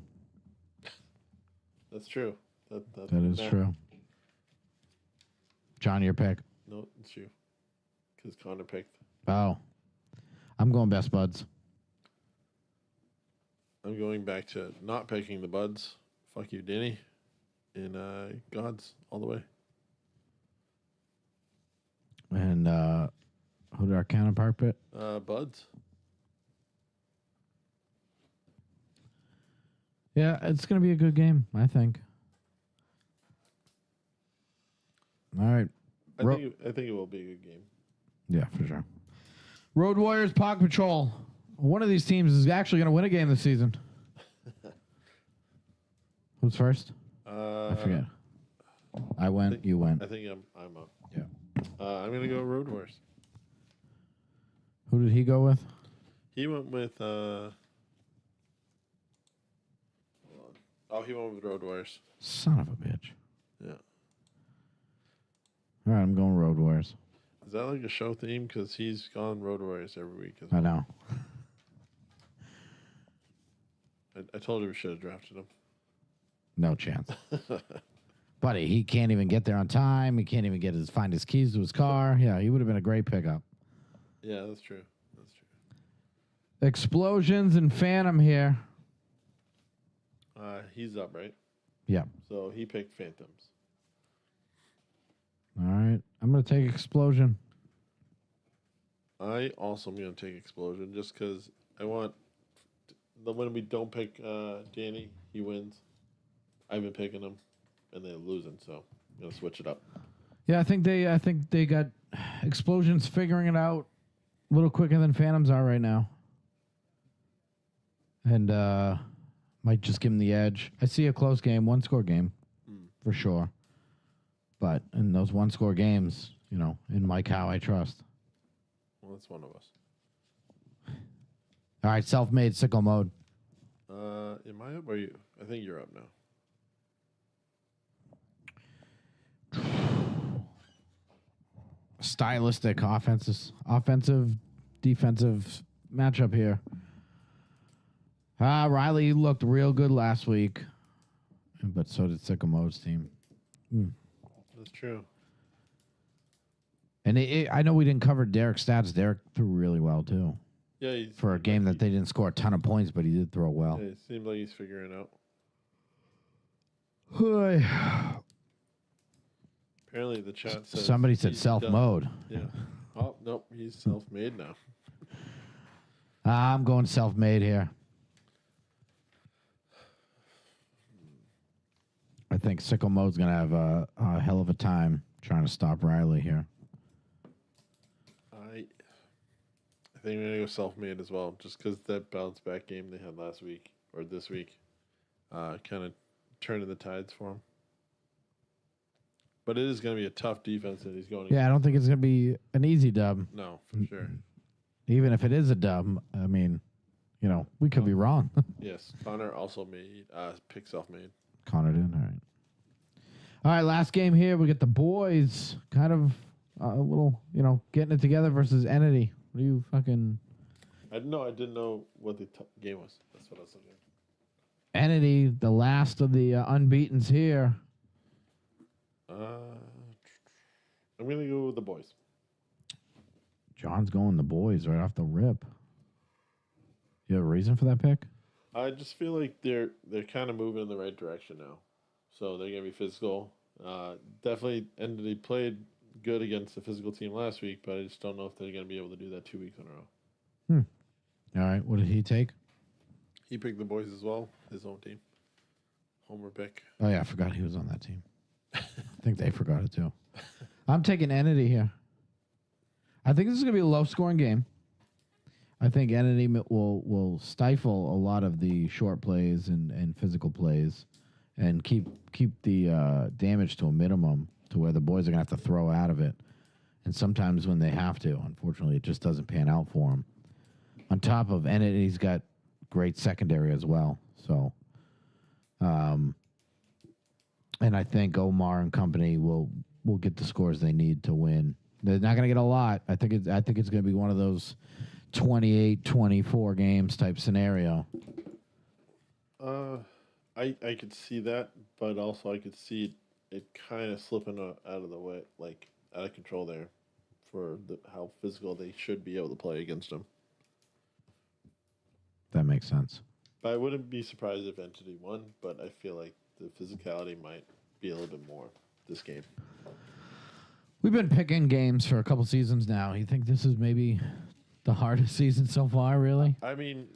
That's true. That is true. John, your pick. No, it's you. Because Connor picked. Oh. I'm going Best Buds. I'm going back to not picking the Buds. Fuck you, Danny. And Gods all the way. And who did our counterpart pick? Buds. Yeah, it's going to be a good game, I think. All right. I think it will be a good game. Yeah, for sure. Road Warriors, Pog Patrol. One of these teams is actually going to win a game this season. Who's first? I forget. I went. You went. I think I'm up. Yeah. I'm gonna go Road Warriors. Who did he go with? He went with. Hold on. Oh, he went with Road Warriors. Son of a bitch. Yeah. All right, I'm going Road Warriors. Is that like a show theme? Because he's gone Road Warriors every week. I know. I told you we should have drafted him. No chance. Buddy, he can't even get there on time. He can't even find his keys to his car. Yeah, he would have been a great pickup. Yeah, that's true. That's true. Explosions and Phantom here. He's up, right? Yeah. So he picked Phantoms. All right. I'm going to take Explosion. I also am going to take Explosion just because I want when we don't pick Danny, he wins. I've been picking him, and they're losing, so I'm going to switch it up. Yeah, I think they got Explosions figuring it out a little quicker than Phantoms are right now. And might just give him the edge. I see a close game, one-score game, for sure. But in those one-score games, in Mike Howe, I trust. Well, that's one of us. All right, self-made sickle mode. Am I up or you? I think you're up now. Stylistic offensive, defensive matchup here. Riley looked real good last week, but so did Sickle Mode's team. That's true. And I know we didn't cover Derek's stats. Derek threw really well, too. Yeah, For a game that they didn't score a ton of points, but he did throw well. Yeah, it seems like he's figuring it out. Apparently, the chat says Somebody said he's self-mode. done. Yeah. Oh, nope. He's self-made now. I'm going self-made here. I think Sickle Mode's going to have a hell of a time trying to stop Riley here. I think I'm going to go self-made as well, just because that bounce-back game they had last week, or this week, kind of turning the tides for him. But it is going to be a tough defense that he's going Yeah, I don't think it's going to be an easy dub. No, for sure. Even if it is a dub, I mean, we could be wrong. Yes, Connor also made pick self-made. Connor did. All right. All right, last game here. We get the boys kind of a little, getting it together versus Entity. What do you fucking... I didn't know what the game was. That's what I was thinking. Entity, the last of the unbeatens here. I'm going to go with the boys. John's going the boys right off the rip. You have a reason for that pick? I just feel like they're kind of moving in the right direction now. So they're going to be physical. Definitely Entity played good against the physical team last week, but I just don't know if they're going to be able to do that 2 weeks in a row. All right, what did he take? He picked the boys as well, his own team. Homer pick. Oh, yeah, I forgot he was on that team. I think they forgot it, too. I'm taking Entity here. I think this is going to be a low-scoring game. I think Entity will stifle a lot of the short plays and physical plays and keep the damage to a minimum to where the boys are going to have to throw out of it. And sometimes when they have to, unfortunately, it just doesn't pan out for them. On top of Entity's got great secondary as well. So, and I think Omar and company will get the scores they need to win. They're not going to get a lot. I think it's going to be one of those 28-24 games type scenario. I could see that, but also I could see it kind of slipping out of the way, like out of control there, for how physical they should be able to play against them. That makes sense. But I wouldn't be surprised if Entity won, but I feel like the physicality might be a little bit more this game. We've been picking games for a couple seasons now. You think this is maybe the hardest season so far, really? I mean,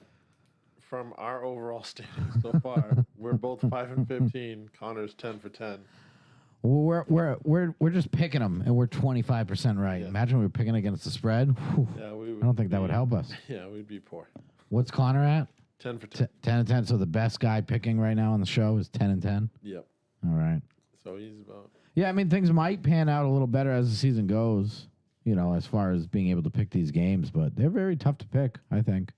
from our overall standings so far, we're both 5-15. Connor's 10 for 10. We're just picking them, and we're 25% right. Yeah. Imagine we were picking against the spread. Whew. Yeah, we would I don't think that would help us. Yeah, we'd be poor. What's Connor at? 10 for 10. 10 and 10. So the best guy picking right now on the show is 10 and 10. Yep. All right. So he's about. Yeah, I mean, things might pan out a little better as the season goes, as far as being able to pick these games, but they're very tough to pick, I think.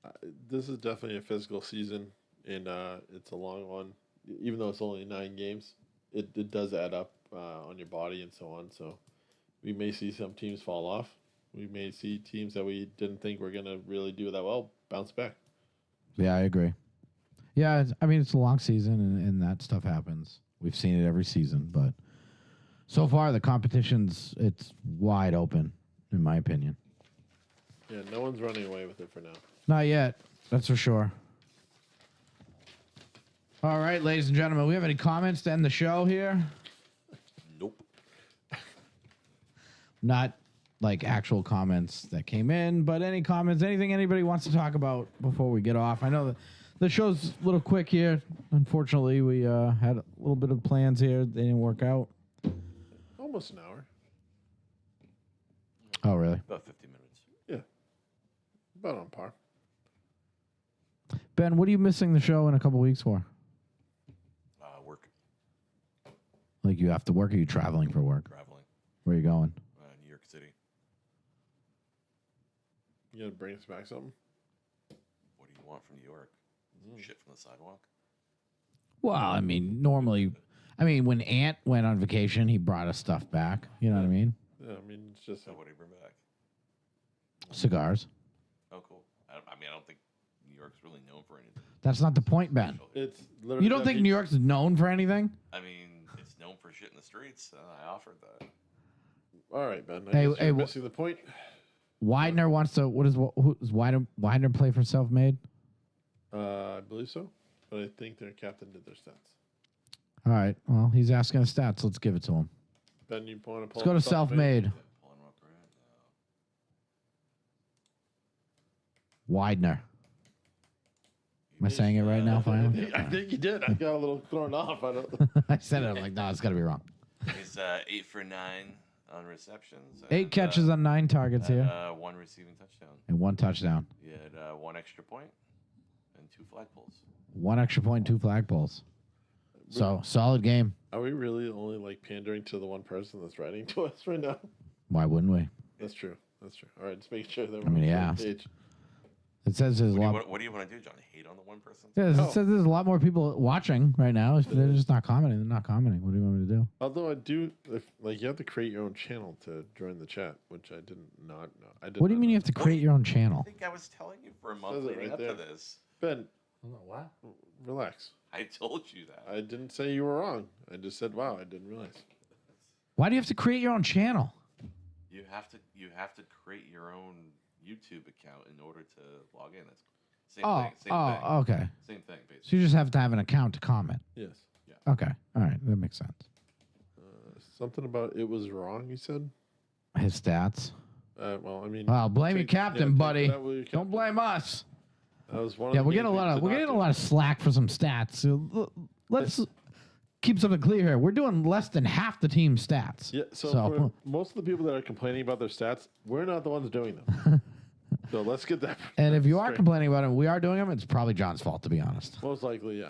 This is definitely a physical season, and it's a long one. Even though it's only 9 games, it does add up on your body and so on. So we may see some teams fall off. We may see teams that we didn't think were going to really do that well bounce back. Yeah, I agree. Yeah, I mean, it's a long season, and that stuff happens. We've seen it every season, but so far the it's wide open, in my opinion. Yeah, no one's running away with it for now. Not yet, that's for sure. All right, ladies and gentlemen, we have any comments to end the show here? Nope. Not like actual comments that came in, but any comments, anything anybody wants to talk about before we get off. I know that the show's a little quick here. Unfortunately, we had a little bit of plans here. They didn't work out. Almost an hour. Oh, really? About 50 minutes. Yeah. About on par. Ben, what are you missing the show in a couple weeks for? Work. Like you have to work, or are you traveling for work? Traveling. Where are you going? New York City. You gotta bring us back something? What do you want from New York? Shit from the sidewalk? Well, I mean, normally, when Ant went on vacation, he brought us stuff back. You know what I mean? Yeah, I mean, it's just... So what do you bring back? Cigars. Oh, cool. I don't think New York's really known for anything. That's not the point, Ben. It's literally... You don't think New York's known for anything? I mean, it's known for shit in the streets. I offered that. All right, Ben. Hey, I guess you're missing the point. Widener wants to. Who's Widener play for Self-Made? I believe so. But I think their captain did their stats. All right. Well, he's asking us stats. Let's give it to him. Ben, you want to pull Let's go to Self-Made. Pulling them up right now. Widener. Am I saying it right now, finally? I think you did. I got a little thrown off. I don't... I said it. I'm like, no, it's got to be wrong. He's 8 for 9 on receptions. 8 catches on 9 targets here. 1 receiving touchdown. And 1 touchdown. He had 1 extra point and 2 flag pulls. 1 extra point, 2 flag pulls. So, solid game. Are we really only like pandering to the one person that's writing to us right now? Why wouldn't we? That's true. That's true. All right, just making sure that we're I mean, on the he same asked. page. It says there's a lot. What do you want to do, John? Hate on the one person? Yeah, it Oh. says there's a lot more people watching right now. If they're just not commenting, they're not commenting. What do you want me to do? Although I do, you have to create your own channel to join the chat, which I did not know. I did. What do you not mean you know. have to create your own I channel? think I was telling you for a month Says it leading right up there. to this. Ben, What? relax. I told you that. I didn't say you were wrong. I just said, wow, I didn't realize. Why do you have to create your own channel? You have to create your own YouTube account in order to log in. That's same thing. Same thing. Okay. Same thing, So basically. you just have to have an account to comment. Yes. Okay. All right. That makes sense. Something about it was wrong, you said? His stats. Well, I mean... Well, blame your take- captain, take buddy. that with your Don't captain. blame us. That was one of Yeah, the we're things getting a we lot of did we're not getting a do. lot of slack for some stats. So let's keep something clear here. We're doing less than half the team's stats. Yeah, so for most of the people that are complaining about their stats, we're not the ones doing them. So let's get that. and if you are straight. complaining about them, we are doing them. It's probably John's fault, to be honest. Most likely, yeah.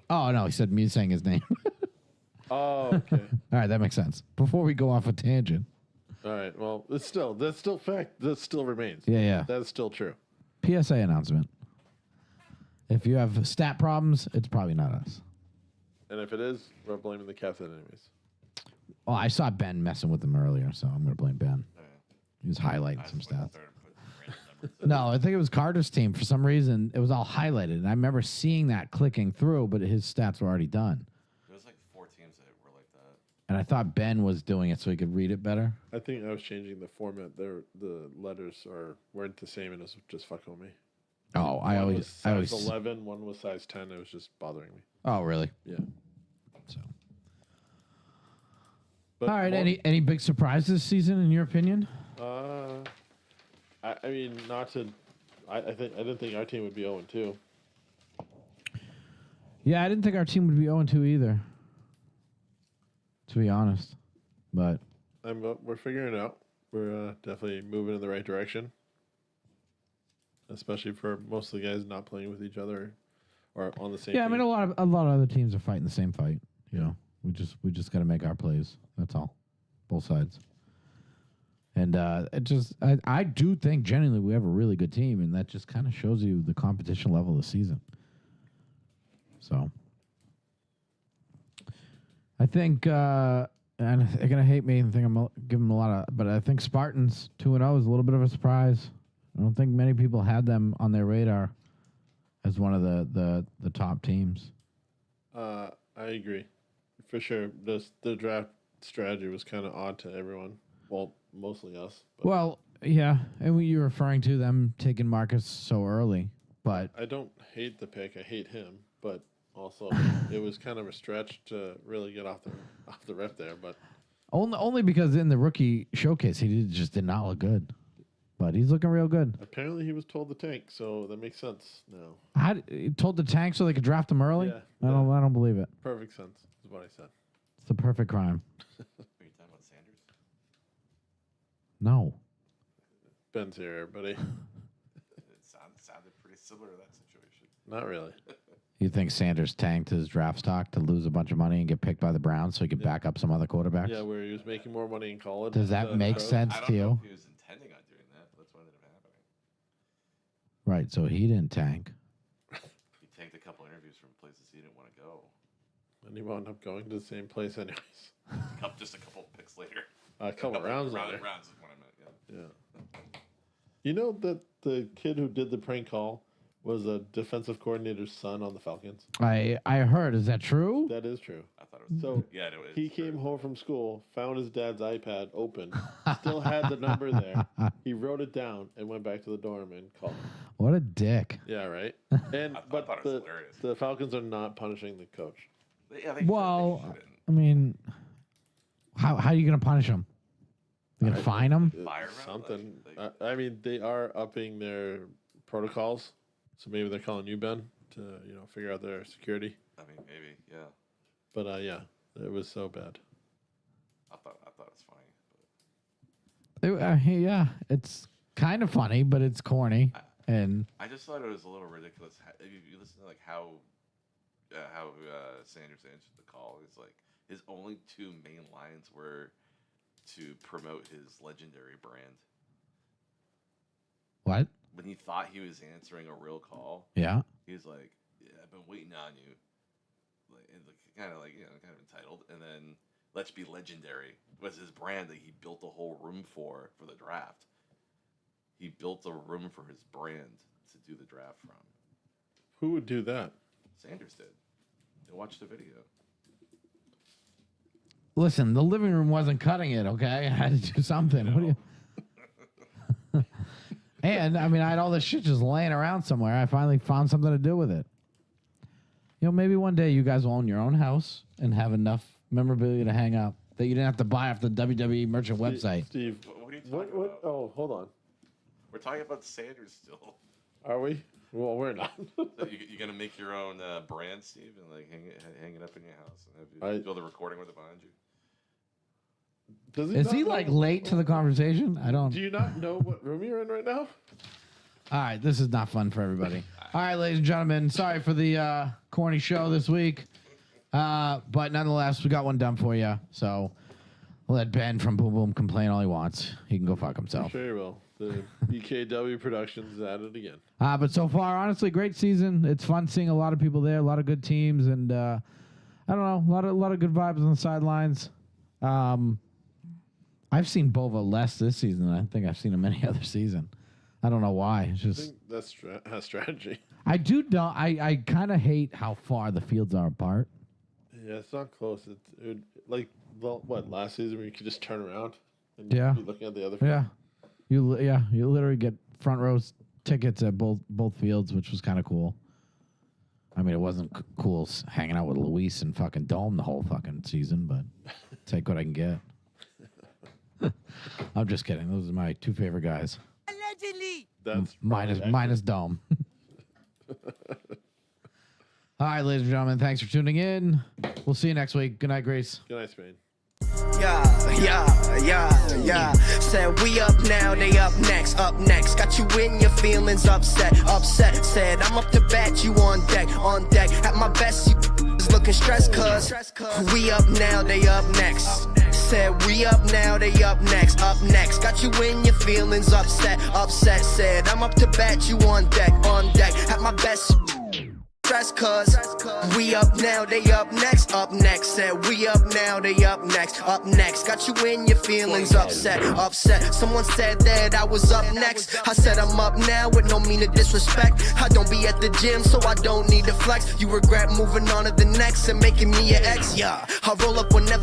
Oh no, he said me saying his name. Oh, okay. All right, that makes sense. Before we go off a tangent. All right. Well, that's still fact. That still remains. Yeah. That's still true. PSA announcement. If you have stat problems, it's probably not us. And if it is, we're blaming the captain anyways. Oh, I saw Ben messing with them earlier, so I'm going to blame Ben. He was highlighting some stats. No, I think it was Carter's team. For some reason, it was all highlighted. And I remember seeing that clicking through, but his stats were already done. There was like 4 teams that were like that. And I thought Ben was doing it so he could read it better. I think I was changing the format. The letters weren't the same, and it was just fucking with me. Oh, One I was always. size 11. One was size 10. It was just bothering me. Oh, really? Yeah. So. But All right. more- Any big surprises this season, in your opinion? I mean, not to. I didn't think our team would be 0-2. Yeah, I didn't think our team would be 0-2 either. To be honest, but We're figuring it out. We're definitely moving in the right direction. Especially for most of the guys not playing with each other or on the same. yeah, I team. mean a lot of other teams are fighting the same fight. You know, we just got to make our plays. That's all, both sides. And I do think genuinely we have a really good team, and that just kind of shows you the competition level of the season. So I think, and they're gonna hate me and think I'm giving them a lot of, but I think Spartans 2-0 is a little bit of a surprise. I don't think many people had them on their radar as one of the top teams. I agree, for sure. The draft strategy was kind of odd to everyone. Well, mostly us. But Well, yeah, and you're referring to them taking Marcus so early, but I don't hate the pick. I hate him, but also it was kind of a stretch to really get off the rip there. But only because in the rookie showcase just did not look good, but he's looking real good. apparently he was told to tank, so that makes sense now. He told the tank so they could draft him early. Yeah, I don't believe it. Perfect sense is what I said. It's the perfect crime. Are you talking about Sanders? No. Ben's here, everybody. It sounded pretty similar to that situation. Not really. You think Sanders tanked his draft stock to lose a bunch of money and get picked by the Browns so he could back up some other quarterbacks? Yeah, where he was making more money in college. Does that make pros. sense I to don't know you? if he was intending on doing that. That's what ended up happening. Right, so he didn't tank. He tanked a couple interviews from places he didn't want to go. And he wound up going to the same place anyways. Just a couple picks later. A couple rounds later. Rounds is what I meant. Yeah. Yeah. You know that the kid who did the prank call was a defensive coordinator's son on the Falcons? I heard. Is that true? That is true. I thought it was. So Yeah, it was. he came home from school, found his dad's iPad open, still had the number there. He wrote it down and went back to the dorm and called him. What a dick. Yeah, right? And I but thought it was hilarious. the Falcons are not punishing the coach. Yeah, they Well, shouldn't. I mean, how are you going to punish him? You going to fine him? Fire him? Something. Like- I mean, they are upping their protocols, so maybe they're calling you, Ben, to figure out their security. I mean, maybe. Yeah. But yeah, it was so bad. I thought it was funny. Yeah, it's kind of funny, but it's corny. And I just thought it was a little ridiculous. If you listen to how Sanders answered the call, it's like his only two main lines were to promote his legendary brand. what? When he thought he was answering a real call, Yeah. he was like, "Yeah, I've been waiting on you," kind of entitled. And then "Let's be legendary" was his brand that he built a whole room for the draft. He built a room for his brand to do the draft from. Who would do that? Sanders did. They watched the video. Listen, the living room wasn't cutting it, okay? I had to do something. What do you... And, I mean, I had all this shit just laying around somewhere. I finally found something to do with it. Maybe one day you guys will own your own house and have enough memorabilia to hang up that you didn't have to buy off the WWE merchant website. Steve, What are you talking what? about? Oh, hold on. We're talking about Sanders still. Are we? Well, we're not. So you're gonna make your own brand, Steve, and hang it up in your house and have you build a recording with it behind you. Does Is not he, know- like, late to the conversation? I don't... Do you not know what room you're in right now? All right, this is not fun for everybody. All right, ladies and gentlemen, sorry for the corny show this week. But nonetheless, we got one done for you. So we'll let Ben from Boom Boom complain all he wants. He can go fuck himself. Sure you will. The BKW Productions is at it again. But so far, honestly, great season. It's fun seeing a lot of people there, a lot of good teams, and I don't know, a lot of good vibes on the sidelines. I've seen Bova less this season than I think I've seen him any other season. I don't know why. It's I just think that's has strategy. I kind of hate how far the fields are apart. Yeah, it's not close. Last season where you could just turn around and Yeah. be looking at the other field. Yeah, you literally get front row tickets at both fields, which was kind of cool. I mean, it wasn't cool hanging out with Luis and fucking Dome the whole fucking season, but take what I can get. I'm just kidding. Those are my two favorite guys. That's Minus Dome. All right, ladies and gentlemen, thanks for tuning in. We'll see you next week. Good night, Grace. Good night, Spain. Yeah. Said we up now, they up next. Got you in your feelings upset. Said I'm up to bat, you on deck. At my best, you is looking stressed, cuz we up now, they up next. Said we up now, they up next. Got you in your feelings upset. Said I'm up to bat, you on deck. At my best, stress, cause we up now, they up next, said we up now, they up next, got you in your feelings, upset. Someone said that I was up next, I said I'm up now with no mean of disrespect. I don't be at the gym, so I don't need to flex. You regret moving on to the next and making me your ex, yeah. I roll up whenever